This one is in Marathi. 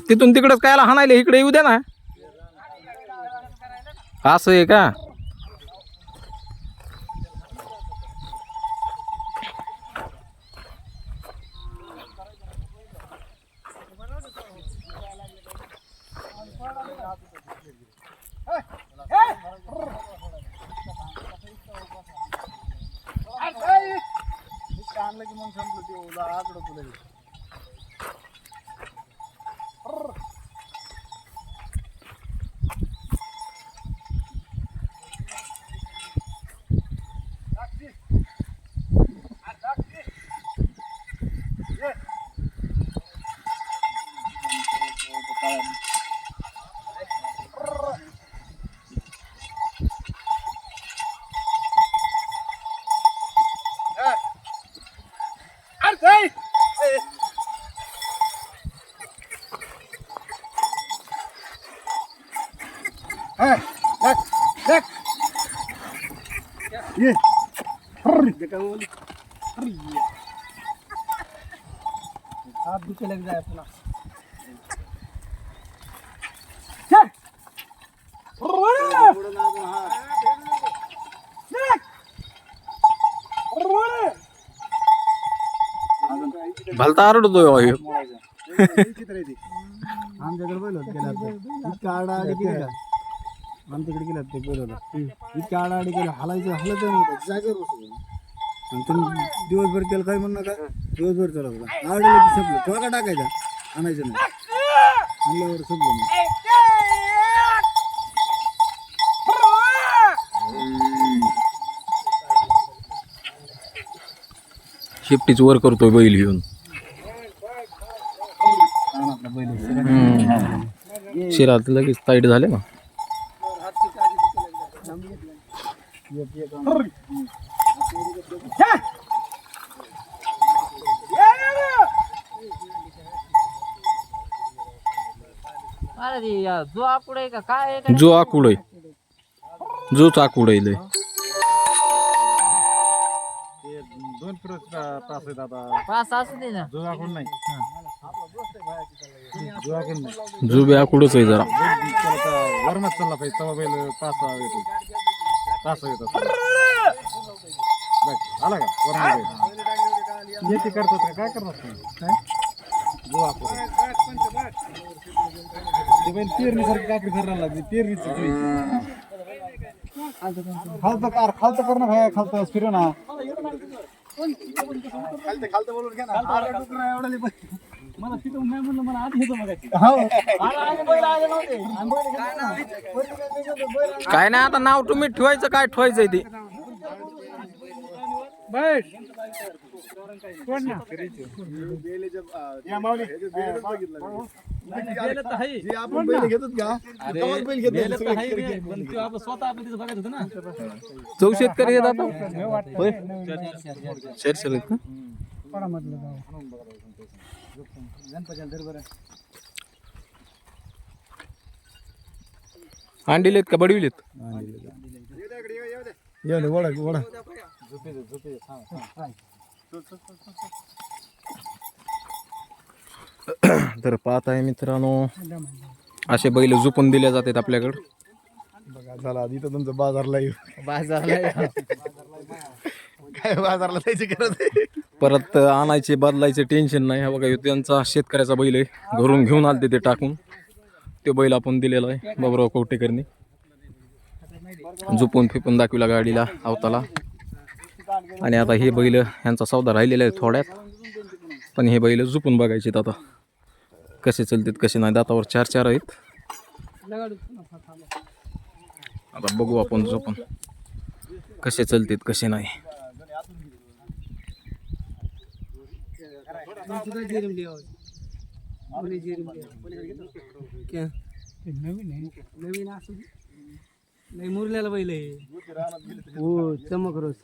तिथून तिकडच कायला हाणायला इकडे येऊ द्या ना. असं आहे का? हाथ दुखे लग जाए अपना. भलता आरडतोय हो ह्यो. आमच्याकडे बैल होत गेला इतका आडाआडी केली का आमच्याकडे गेला ते बैल होता इतका आडाआडी केला हलायचं हलत नव्हतं जागेवर बसत. आणि तुम्ही दिवसभर त्याला काय म्हणणं का दिवसभर चालत होता आडलं की संपलं ठोका टाकायचा आणायचं नाही आणल्यावर संपलं. शिफ्टीच वर करतोय बैल घेऊन. शिरात लगेच टाईट झाले ना. जो आकुड आहे का काय जो आकुड आहे जो चाकुड आहे लय. दोन तास आहेत आता पास असू दे ना. जो आकुड नाही जो आकुड नाही जो बी आकुडच आहे जरा. वरणात चालला पाहिजे तवा बैल पास येतो तास येतो आला का वरणात येते करतात काय करतात काय जो आकुड ते बैल पेरणीसारखी काकडी धरायला लागली पेरणीच खालतं करणं भाई खालतं फिर ना खालतं बोलून घ्या ना मला फिटून नाही म्हणलं मला आधी येतो काय नाही आता नाव तुम्ही ठेवायचं काय ठेवायचंय ते. चौ शेतकरी येत आता शेर अंडीलेत का बडविलेत. तर पाहत आहे मित्रांनो असे बैल झुपून दिले जातात आपल्याकडे. बघा झाला आधी तर तुमचं बाजारला काय बाजारला जायची गरज आहे. परत आणायचे बदलायचे टेन्शन नाही. हा बघा ह्यो त्यांचा शेतकऱ्याचा बैल आहे घरून घेऊन आलते ते टाकून. ते बैल आपण दिलेला आहे बाबूराव कवटेकरनी. झुपून फिपून दाखविला गाडीला अवताला. आणि आता हे बैल ह्यांचा सौदा राहिलेला आहे थोड्यात. पण हे बैल झुपून बघायचे आता कसे चलतात कसे नाही. दातावर 4 आहेत. आता बघू आपण झोपून कसे चलतात कसे नाही. नवीन असू नाही मुरल्याला बैल आहे. हो चमक रोज